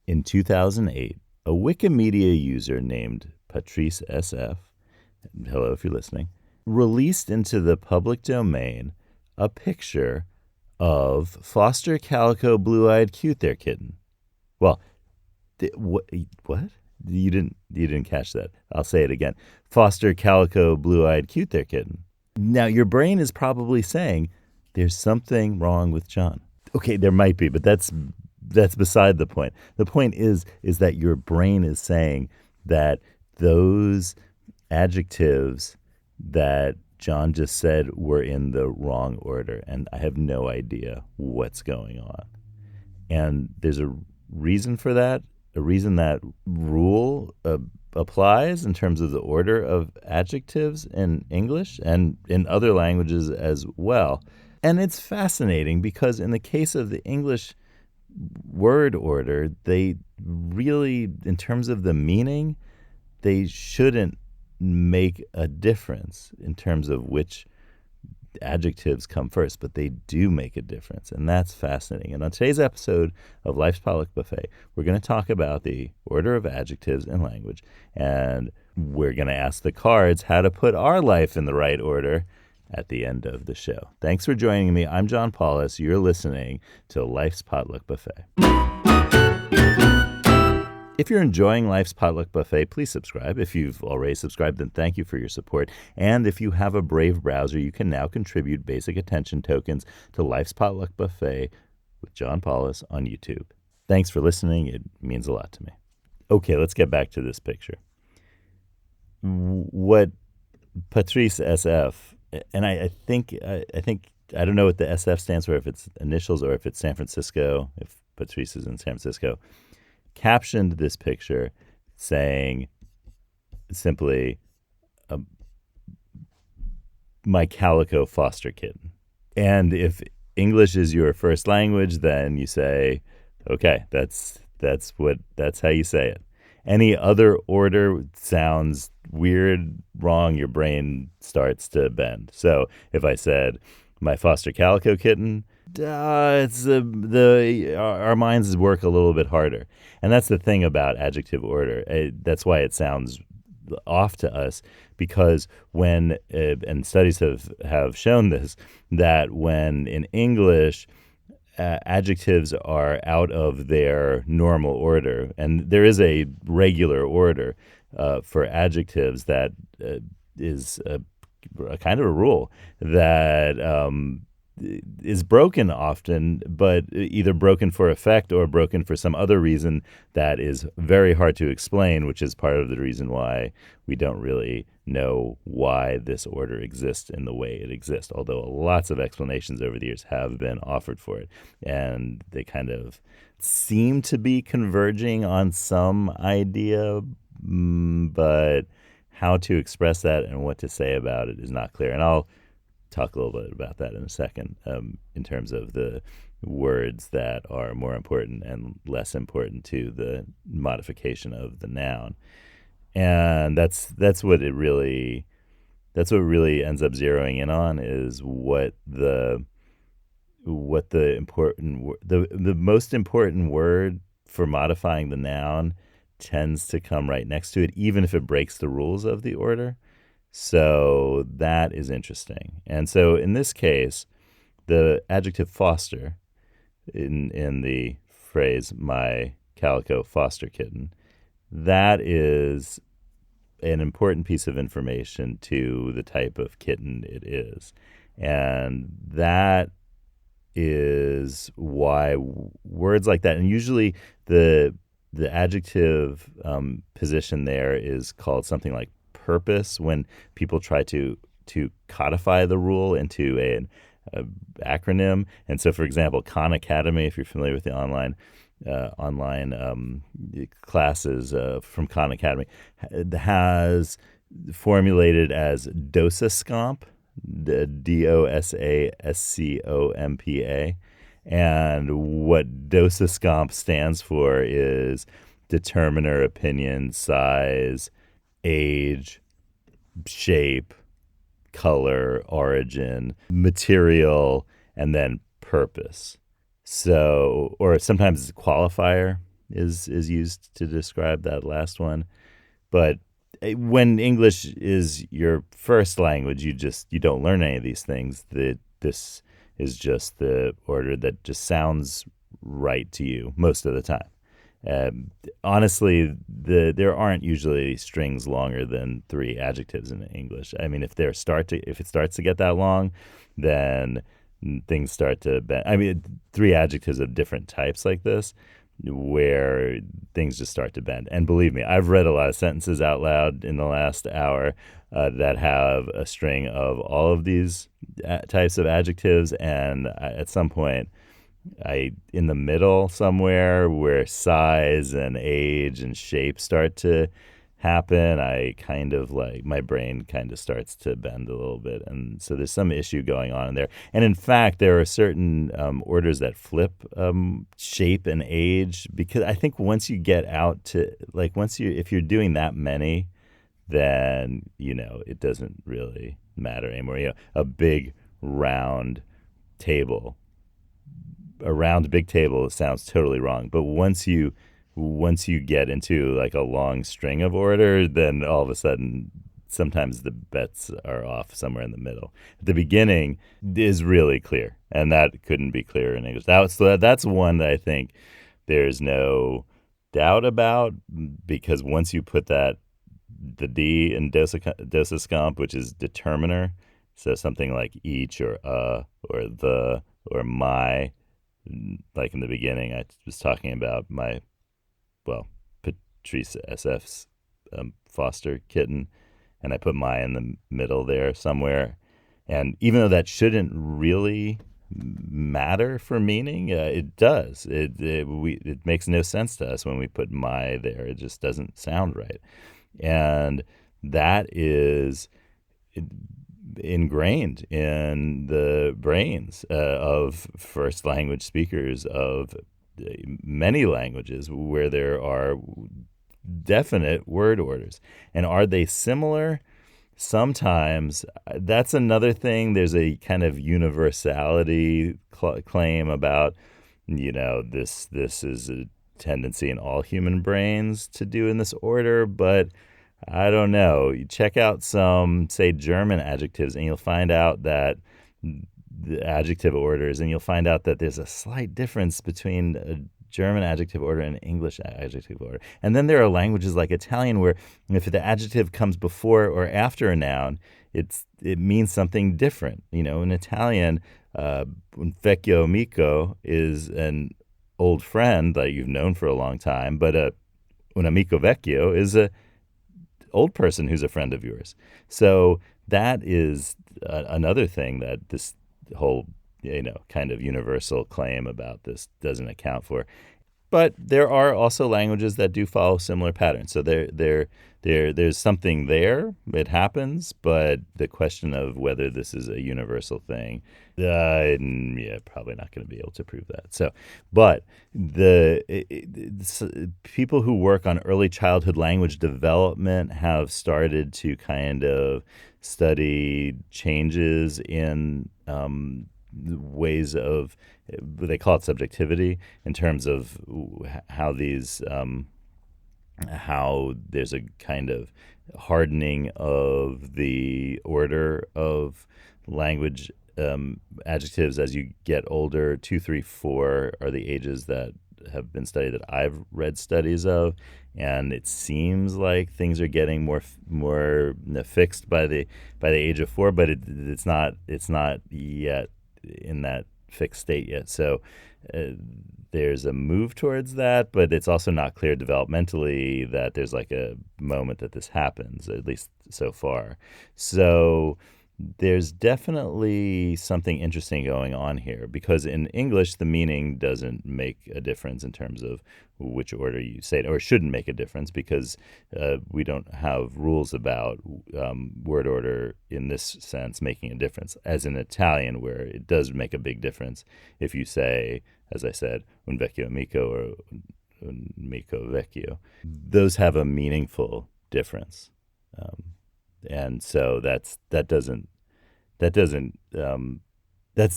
In 2008, a Wikimedia user named Patrice SF, hello if you're listening, released into the public domain a picture of Foster Calico Blue-Eyed Cute There Kitten. Well, what? You didn't catch that. I'll say it again. Foster Calico Blue-Eyed Cute There Kitten. Now, your brain is probably saying, there's something wrong with John. Okay, there might be, but that's beside the point. The point is that your brain is saying that those adjectives that John just said were in the wrong order, and I have no idea what's going on. And there's a reason for that, a reason that rule applies in terms of the order of adjectives in English and in other languages as well. And it's fascinating because in the case of the English word order, they really, in terms of the meaning, they shouldn't make a difference in terms of which adjectives come first, but they do make a difference, and that's fascinating. And on today's episode of Life's Potluck Buffet, we're going to talk about the order of adjectives in language, and we're going to ask the cards how to put our life in the right order at the end of the show. Thanks for joining me. I'm John Paulus. You're listening to Life's Potluck Buffet. If you're enjoying Life's Potluck Buffet, please subscribe. If you've already subscribed, then thank you for your support. And if you have a Brave browser, you can now contribute basic attention tokens to Life's Potluck Buffet with John Paulus on YouTube. Thanks for listening. It means a lot to me. Okay, let's get back to this picture. What Patrice SF, and I think I don't know what the SF stands for, if it's initials or if it's San Francisco, if Patrice is in San Francisco, captioned this picture saying simply, my calico foster kitten. And if English is your first language, then you say, okay, that's how you say it. Any other order sounds weird, wrong, your brain starts to bend. So if I said, my foster calico kitten, it's our minds work a little bit harder. And that's the thing about adjective order. That's why it sounds off to us, because when, and studies have shown this, that when in English, adjectives are out of their normal order, and there is a regular order for adjectives that is a kind of a rule that is broken often, but either broken for effect or broken for some other reason that is very hard to explain, which is part of the reason why we don't really know why this order exists in the way it exists, although lots of explanations over the years have been offered for it, and they kind of seem to be converging on some idea, but how to express that and what to say about it is not clear. And I'll talk a little bit about that in a second, in terms of the words that are more important and less important to the modification of the noun. And that's what it really ends up zeroing in on, is what the most important word for modifying the noun tends to come right next to it, even if it breaks the rules of the order. So that is interesting. And so in this case, the adjective foster in the phrase, my calico foster kitten, that is an important piece of information to the type of kitten it is. And that is why words like that, and usually the adjective position there is called something like purpose, when people try to codify the rule into an acronym. And so, for example, Khan Academy, if you're familiar with the online classes from Khan Academy, has formulated as DOSASCOMP, the DOSASCOMPA. And what DOSASCOMP stands for is determiner, opinion, size, age, shape, color, origin, material, and then purpose. So, or sometimes it's a qualifier. is used to describe that last one. But when English is your first language, you don't learn any of these things. This is just the order that just sounds right to you most of the time. Um, Honestly, there aren't usually strings longer than three adjectives in English. I mean, if it starts to get that long, then things start to bend. I mean, three adjectives of different types like this, where things just start to bend. And believe me, I've read a lot of sentences out loud in the last hour that have a string of all of these types of adjectives, and at some point in the middle somewhere where size and age and shape start to happen, I kind of like my brain kind of starts to bend a little bit. And so there's some issue going on in there. And in fact, there are certain orders that flip shape and age, because I think once you get out to like, if you're doing that many, then, it doesn't really matter anymore. A big round table a round big table sounds totally wrong. But once you get into like a long string of order, then all of a sudden sometimes the bets are off somewhere in the middle. At the beginning is really clear, and that couldn't be clearer in English. That's one that I think there's no doubt about, because once you put the D in dosis comp, which is determiner, so something like each or or the or my, like in the beginning, I was talking about Patrice SF's foster kitten, and I put my in the middle there somewhere. And even though that shouldn't really matter for meaning, it does. It makes no sense to us when we put my there. It just doesn't sound right, and that is ingrained in the brains of first language speakers of many languages where there are definite word orders. And are they similar? Sometimes. That's another thing. There's a kind of universality claim about, this is a tendency in all human brains to do in this order, but I don't know. You check out some, say, German adjectives, and you'll find out that the adjective orders, and you'll find out that there's a slight difference between a German adjective order and English adjective order. And then there are languages like Italian where if the adjective comes before or after a noun, it means something different. In Italian, un vecchio amico is an old friend that you've known for a long time, but un amico vecchio is a old person who's a friend of yours. So that is another thing that this whole, kind of universal claim about this doesn't account for. But there are also languages that do follow similar patterns. So there's something there. It happens, but the question of whether this is a universal thing, probably not going to be able to prove that. So, but people who work on early childhood language development have started to kind of study changes in ways of, they call it subjectivity, in terms of how how there's a kind of hardening of the order of language adjectives as you get older. 2, 3, 4 are the ages that have been studied that I've read studies of, and it seems like things are getting more fixed by the age of 4, but it's not yet in that fixed state yet. So there's a move towards that, but it's also not clear developmentally that there's like a moment that this happens, at least so far. So there's definitely something interesting going on here, because in English, the meaning doesn't make a difference in terms of which order you say it, or shouldn't make a difference, because we don't have rules about word order in this sense making a difference, as in Italian, where it does make a big difference if you say, as I said, un vecchio amico or un amico vecchio. Those have a meaningful difference. And so that's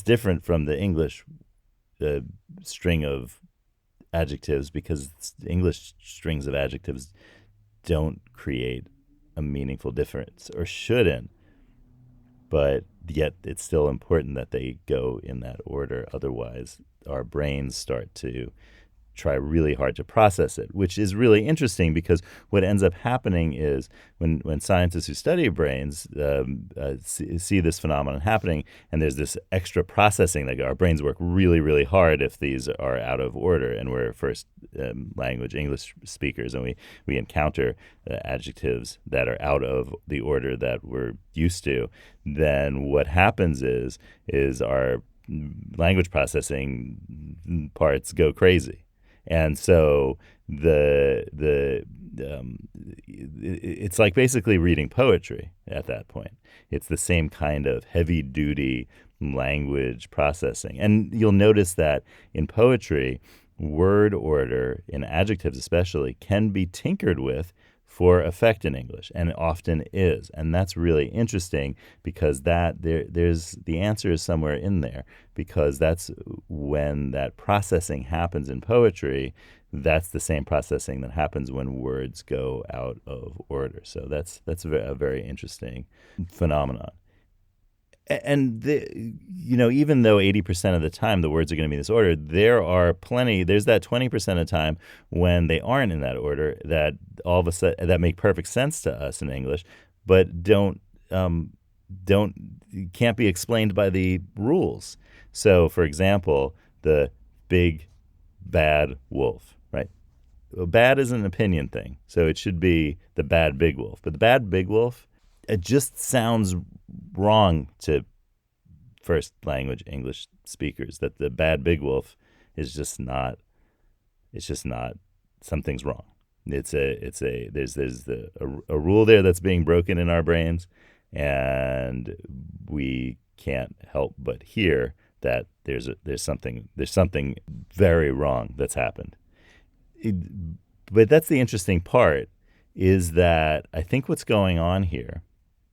different from the English string of adjectives because English strings of adjectives don't create a meaningful difference or shouldn't, but yet it's still important that they go in that order. Otherwise, our brains start to try really hard to process it, which is really interesting because what ends up happening is when scientists who study brains see this phenomenon happening, and there's this extra processing that our brains work really, really hard if these are out of order, and we're first language English speakers, and we encounter adjectives that are out of the order that we're used to, then what happens is our language processing parts go crazy. And so it's like basically reading poetry at that point. It's the same kind of heavy duty language processing. And you'll notice that in poetry, word order, in adjectives especially, can be tinkered with for effect in English, and it often is. And that's really interesting because there's the answer is somewhere in there, because that's when that processing happens in poetry. That's the same processing that happens when words go out of order. So that's a very interesting phenomenon. And even though 80% of the time the words are going to be in this order, there's that 20% of the time when they aren't in that order that all of a sudden that make perfect sense to us in English, but can't be explained by the rules. So, for example, the big bad wolf, right? Well, bad is an opinion thing, so it should be the bad big wolf. But the bad big wolf, it just sounds wrong to first language English speakers, that the bad big wolf is just not, something's wrong. There's a rule there that's being broken in our brains, and we can't help but hear that there's something very wrong that's happened. But that's the interesting part, is that I think what's going on here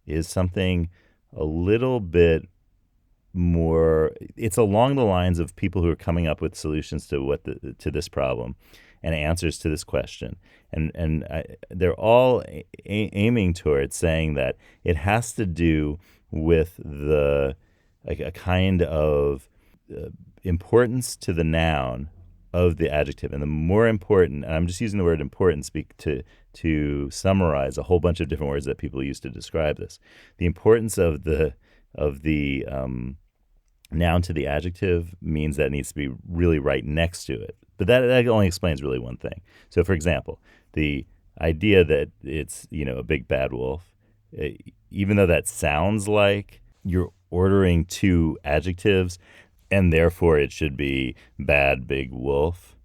is something a little bit more. It's along the lines of people who are coming up with solutions to this problem and answers to this question, and they're all aiming towards saying that it has to do with a kind of importance to the noun of the adjective. And the more important, and I'm just using the word important to summarize a whole bunch of different words that people use to describe this. The importance of the noun to the adjective means that it needs to be really right next to it. But that only explains really one thing. So, for example, the idea that it's a big bad wolf, even though that sounds like you're ordering two adjectives, and therefore it should be bad big wolf.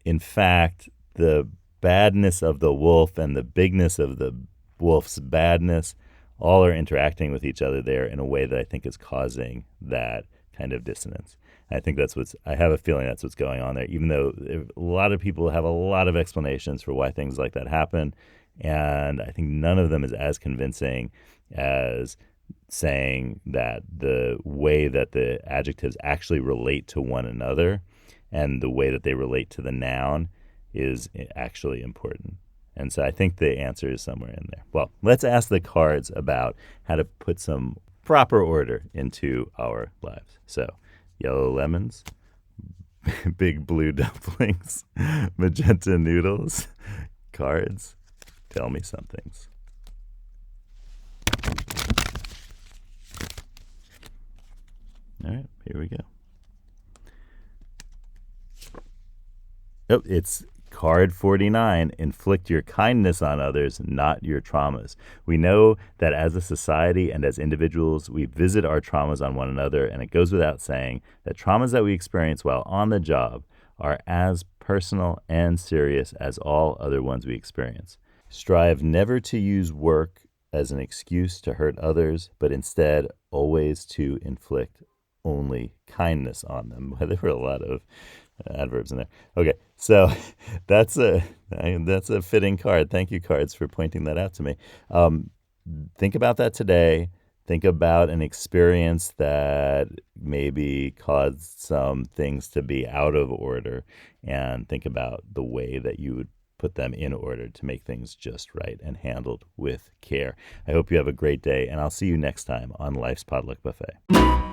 In fact, the badness of the wolf and the bigness of the wolf's badness all are interacting with each other there in a way that I think is causing that kind of dissonance. And I think I have a feeling that's what's going on there, even though a lot of people have a lot of explanations for why things like that happen. And I think none of them is as convincing as saying that the way that the adjectives actually relate to one another and the way that they relate to the noun is actually important. And so I think the answer is somewhere in there. Well, let's ask the cards about how to put some proper order into our lives. So, yellow lemons, big blue dumplings, magenta noodles, cards, tell me some things. All right, here we go. Oh, it's card 49. Inflict your kindness on others, not your traumas. We know that as a society and as individuals, we visit our traumas on one another, and it goes without saying that traumas that we experience while on the job are as personal and serious as all other ones we experience. Strive never to use work as an excuse to hurt others, but instead always to inflict only kindness on them. There were a lot of adverbs in there. Okay, so that's a fitting card. Thank you, cards, for pointing that out to me. Think about that today. Think about an experience that maybe caused some things to be out of order, and think about the way that you would put them in order to make things just right and handled with care. I hope you have a great day, and I'll see you next time on Life's Potluck Buffet.